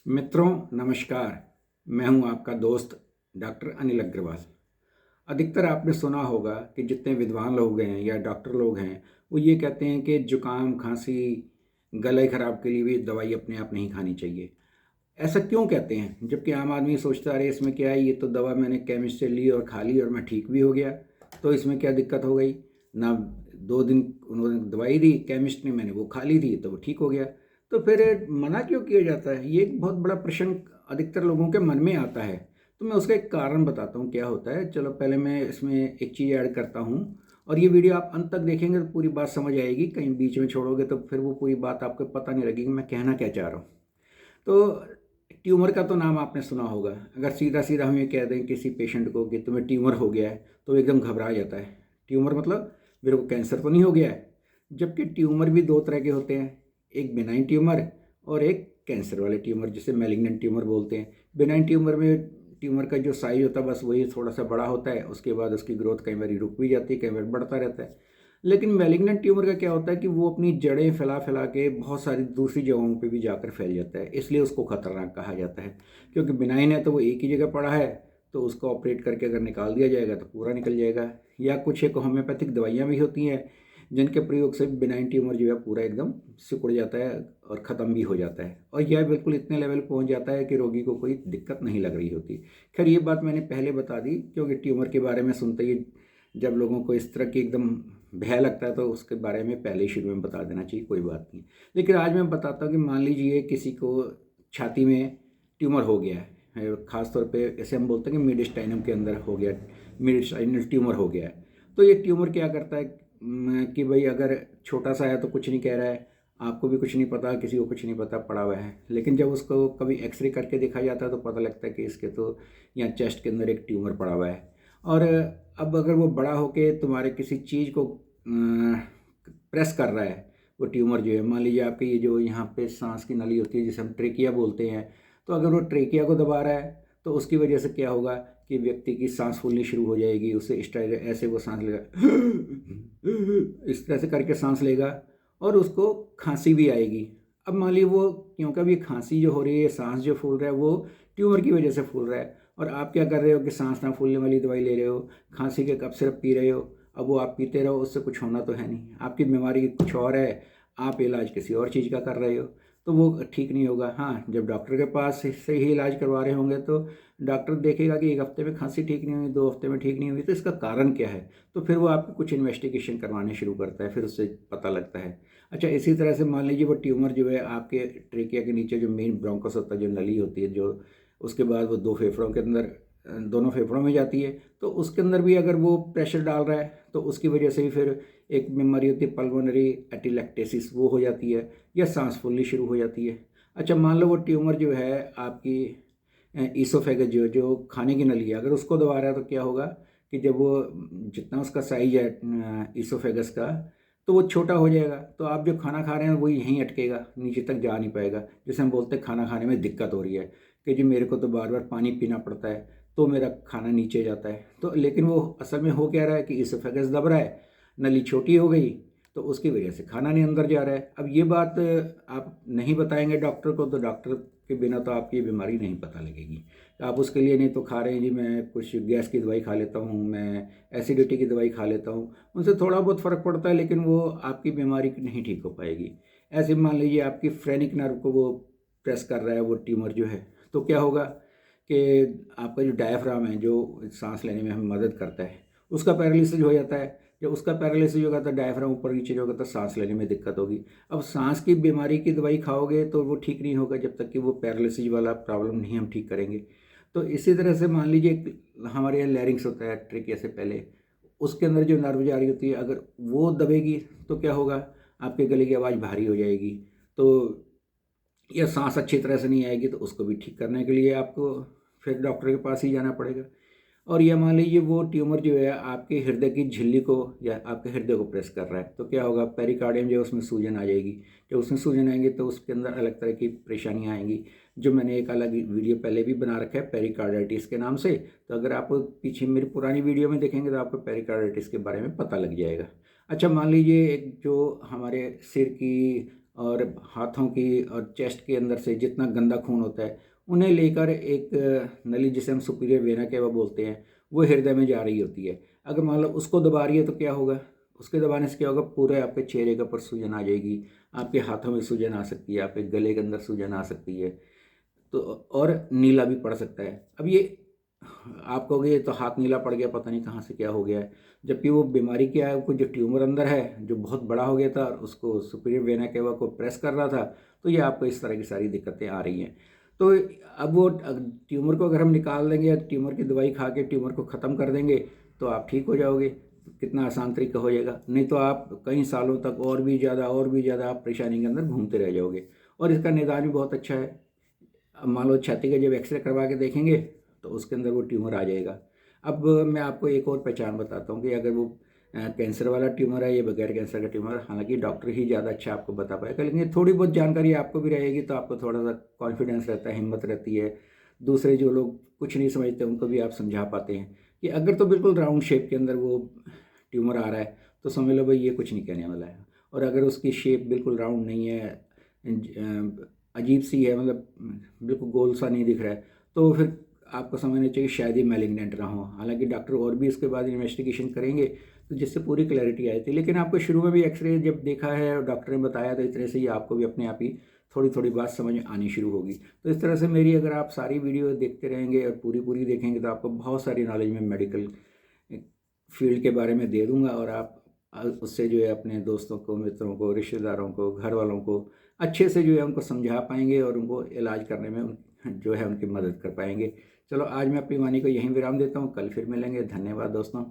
मित्रों नमस्कार। मैं हूं आपका दोस्त डॉक्टर अनिल अग्रवाल। अधिकतर आपने सुना होगा कि जितने विद्वान लोग हैं या डॉक्टर लोग हैं वो ये कहते हैं कि जुकाम खांसी गले खराब के लिए भी दवाई अपने आप नहीं खानी चाहिए। ऐसा क्यों कहते हैं, जबकि आम आदमी सोचता है इसमें क्या है, ये तो दवा मैंने केमिस्ट से ली और खा ली और मैं ठीक भी हो गया, तो इसमें क्या दिक्कत हो गई ना। 2 दिन उन्होंने दवाई दी केमिस्ट ने, मैंने वो खा ली थी तो वो ठीक हो गया। तो फिर मना क्यों किया जाता है, ये एक बहुत बड़ा प्रश्न अधिकतर लोगों के मन में आता है। तो मैं उसका एक कारण बताता हूँ क्या होता है। चलो पहले मैं इसमें एक चीज़ ऐड करता हूँ, और ये वीडियो आप अंत तक देखेंगे तो पूरी बात समझ आएगी। कहीं बीच में छोड़ोगे तो फिर वो पूरी बात आपको पता नहीं लगेगी मैं कहना क्या चाह रहा हूँ। तो ट्यूमर का तो नाम आपने सुना होगा। अगर सीधा सीधा हम ये कह दें किसी पेशेंट को कि तुम्हें ट्यूमर हो गया है तो एकदम घबरा जाता है। ट्यूमर मतलब मेरे को कैंसर तो नहीं हो गया है। जबकि ट्यूमर भी दो तरह के होते हैं, एक बिनाइन ट्यूमर और एक कैंसर वाले ट्यूमर जिसे मैलिग्नेंट ट्यूमर बोलते हैं। बिनाइन ट्यूमर में ट्यूमर का जो साइज होता है बस वही थोड़ा सा बड़ा होता है, उसके बाद उसकी ग्रोथ कई बार रुक भी जाती है, कई बार बढ़ता रहता है। लेकिन मैलिग्नेंट ट्यूमर का क्या होता है कि वो अपनी जड़ें फैला फैला के बहुत सारी दूसरी जगहों पे भी जाकर फैल जाता है, इसलिए उसको खतरनाक कहा जाता है। क्योंकि बिनाइन है तो वो एक ही जगह पड़ा है, तो उसको ऑपरेट करके अगर निकाल दिया जाएगा तो पूरा निकल जाएगा। या कुछ एक होम्योपैथिक दवाइयाँ भी होती हैं जिनके प्रयोग से बिनाइन ट्यूमर जो है पूरा एकदम सिकुड़ जाता है और ख़त्म भी हो जाता है, और यह बिल्कुल इतने लेवल पहुंच जाता है कि रोगी को कोई दिक्कत नहीं लग रही होती। खैर ये बात मैंने पहले बता दी, क्योंकि ट्यूमर के बारे में सुनते ही जब लोगों को इस तरह की एकदम भय लगता है तो उसके बारे में पहले ही शुरू में बता देना चाहिए, कोई बात नहीं। लेकिन आज मैं बताता हूँ कि मान लीजिए किसी को छाती में ट्यूमर हो गया है, ख़ास तौर पे ऐसे हम बोलते हैं कि मिडिस्टाइनम के अंदर हो गया, मिडिस्टाइनल ट्यूमर हो गया है। तो ये ट्यूमर क्या करता है कि भाई अगर छोटा सा है तो कुछ नहीं कह रहा है, आपको भी कुछ नहीं पता, किसी को कुछ नहीं पता, पड़ा हुआ है। लेकिन जब उसको कभी एक्सरे करके देखा जाता है तो पता लगता है कि इसके तो यहाँ चेस्ट के अंदर एक ट्यूमर पड़ा हुआ है। और अब अगर वो बड़ा होके तुम्हारे किसी चीज़ को प्रेस कर रहा है, वो ट्यूमर जो है, मान लीजिए आपके ये जो यहाँ पे सांस की नली होती है जिसे हम ट्रेकिया बोलते हैं, तो अगर वो ट्रेकिया को दबा रहा है तो उसकी वजह से क्या होगा कि व्यक्ति की सांस फूलनी शुरू हो जाएगी। उससे इस तरह ऐसे वो सांस लेगा, इस तरह से करके सांस लेगा, और उसको खांसी भी आएगी। अब मान लीजिए वो, क्योंकि अभी खांसी जो हो रही है, सांस जो फूल रहा है वो ट्यूमर की वजह से फूल रहा है, और आप क्या कर रहे हो कि सांस ना फूलने वाली दवाई ले रहे हो, खांसी के कफ सिरप पी रहे हो। अब वो आप पीते रहो, उससे कुछ होना तो है नहीं, आपकी बीमारी कुछ और है, आप इलाज किसी और चीज़ का कर रहे हो, तो वो ठीक नहीं होगा। हाँ, जब डॉक्टर के पास से ही इलाज करवा रहे होंगे तो डॉक्टर देखेगा कि 1 हफ्ते में खांसी ठीक नहीं हुई, 2 हफ्ते में ठीक नहीं हुई, तो इसका कारण क्या है। तो फिर वो आपको कुछ इन्वेस्टिगेशन करवाने शुरू करता है, फिर उससे पता लगता है। अच्छा, इसी तरह से मान लीजिए वो ट्यूमर जो है आपके ट्रेकिया के नीचे जो मेन ब्रोंकस होता है, जो नली होती है, जो उसके बाद वो दो फेफड़ों के अंदर, दोनों फेफड़ों में जाती है, तो उसके अंदर भी अगर वो प्रेशर डाल रहा है तो उसकी वजह से भी फिर एक बीमारी होती है पल्मोनरी एटिलेक्टेसिस, वो हो जाती है, या सांस फूलनी शुरू हो जाती है। अच्छा, मान लो वो ट्यूमर जो है आपकी ईसोफेगस जो जो खाने की नली है, अगर उसको दबा रहा है तो क्या होगा कि जब वो जितना उसका साइज है ईसोफेगस का, तो वो छोटा हो जाएगा, तो आप जो खाना खा रहे हैं वो यहीं अटकेगा, नीचे तक जा नहीं पाएगा। जैसे हम बोलते हैं खाना खाने में दिक्कत हो रही है कि जी मेरे को तो बार बार पानी पीना पड़ता है तो मेरा खाना नीचे जाता है, तो लेकिन वो असल में हो क्या रहा है कि ईसोफेगस दब रहा है, नली छोटी हो गई, तो उसकी वजह से खाना नहीं अंदर जा रहा है। अब ये बात आप नहीं बताएंगे डॉक्टर को, तो डॉक्टर के बिना तो आपकी ये बीमारी नहीं पता लगेगी। तो आप उसके लिए नहीं तो खा रहे हैं जी मैं कुछ गैस की दवाई खा लेता हूँ, मैं एसिडिटी की दवाई खा लेता हूँ, उनसे थोड़ा बहुत फ़र्क पड़ता है लेकिन वो आपकी बीमारी नहीं ठीक हो पाएगी। ऐसे मान लीजिए आपकी फ्रेनिक नर्व को वो प्रेस कर रहा है वो ट्यूमर जो है, तो क्या होगा कि आपका जो डायफ्राम है जो सांस लेने में हमें मदद करता है, उसका पैरालिसिस हो जाता है। जब उसका पैरालिसिस होगा तो डायफ्राम ऊपर नीचे होगा तो सांस लेने में दिक्कत होगी। अब सांस की बीमारी की दवाई खाओगे तो वो ठीक नहीं होगा जब तक कि वो पैरालिसिस वाला प्रॉब्लम नहीं हम ठीक करेंगे। तो इसी तरह से मान लीजिए हमारे यहाँ लैरिंग्स होता है ट्रेकिया से पहले, उसके अंदर जो नर्व जारी होती है अगर वो दबेगी तो क्या होगा, आपके गले की आवाज़ भारी हो जाएगी, तो या सांस अच्छी तरह से नहीं आएगी, तो उसको भी ठीक करने के लिए आपको फिर डॉक्टर के पास ही जाना पड़ेगा। और ये मान लीजिए वो ट्यूमर जो है आपके हृदय की झिल्ली को या आपके हृदय को प्रेस कर रहा है, तो क्या होगा, पेरिकार्डियम जो है उसमें सूजन आ जाएगी। जब उसमें सूजन आएंगी तो उसके अंदर अलग तरह की परेशानियां आएंगी, जो मैंने एक अलग वीडियो पहले भी बना रखा है पेरिकार्डाइटिस के नाम से। तो अगर आप पीछे मेरी पुरानी वीडियो में देखेंगे तो आपको पेरिकार्डाइटिस के बारे में पता लग जाएगा। अच्छा, मान लीजिए एक जो हमारे सिर की और हाथों की और चेस्ट के अंदर से जितना गंदा खून होता है उन्हें लेकर एक नली जिसे हम सुपीरियर वेना केवा बोलते हैं वो हृदय में जा रही होती है। अगर मान लो उसको दबा रही है तो क्या होगा, उसके दबाने से क्या होगा, पूरे आपके चेहरे के ऊपर सूजन आ जाएगी, आपके हाथों में सूजन आ सकती है, आपके गले के अंदर सूजन आ सकती है, तो और नीला भी पड़ सकता है। अब ये आप कहोगे ये तो हाथ नीला पड़ गया, पता नहीं कहाँ से क्या हो गया है, जबकि वो बीमारी क्या है, कोई जो ट्यूमर अंदर है जो बहुत बड़ा हो गया था और उसको सुपीरियर वेना केवा को प्रेस कर रहा था, तो ये आपको इस तरह की सारी दिक्कतें आ रही हैं। तो अब वो ट्यूमर को अगर हम निकाल देंगे या ट्यूमर की दवाई खा के ट्यूमर को ख़त्म कर देंगे तो आप ठीक हो जाओगे, कितना आसान तरीका हो जाएगा। नहीं तो आप कई सालों तक और भी ज़्यादा आप परेशानी के अंदर घूमते रह जाओगे। और इसका निदान भी बहुत अच्छा है। अब मान लो छाती का जब एक्सरे करवा के देखेंगे तो उसके अंदर वो ट्यूमर आ जाएगा। अब मैं आपको एक और पहचान बताता हूँ कि अगर वो कैंसर वाला ट्यूमर है या बगैर कैंसर का ट्यूमर, हालांकि डॉक्टर ही ज़्यादा अच्छा आपको बता पाएगा, लेकिन थोड़ी बहुत जानकारी आपको भी रहेगी तो आपको थोड़ा सा कॉन्फिडेंस रहता है, हिम्मत रहती है। दूसरे जो लोग कुछ नहीं समझते उनको भी आप समझा पाते हैं कि अगर तो बिल्कुल राउंड शेप के अंदर वो ट्यूमर आ रहा है तो समझ लो भाई ये कुछ नहीं कहने वाला है। और अगर उसकी शेप बिल्कुल राउंड नहीं है, अजीब सी है, मतलब बिल्कुल गोल सा नहीं दिख रहा है, तो फिर आपको समझना चाहिए शायद ही मैलिग्नेंट ना हो। हालांकि डॉक्टर और भी इसके बाद इन्वेस्टिगेशन करेंगे तो जिससे पूरी क्लैरिटी आई थी, लेकिन आपको शुरू में भी एक्सरे जब देखा है और डॉक्टर ने बताया तो इतने से ही आपको भी अपने आप ही थोड़ी थोड़ी बात समझ आनी शुरू होगी। तो इस तरह से मेरी अगर आप सारी वीडियो देखते रहेंगे और पूरी पूरी देखेंगे तो आपको बहुत सारी नॉलेज में मेडिकल फील्ड के बारे में दे दूंगा, और आप उससे जो है अपने दोस्तों को, मित्रों को, रिश्तेदारों को, घर वालों को अच्छे से जो है उनको समझा पाएंगे और उनको इलाज करने में जो है उनकी मदद कर पाएंगे। चलो आज मैं अपनी वाणी को यहीं विराम देता हूँ, कल फिर मिलेंगे। धन्यवाद दोस्तों।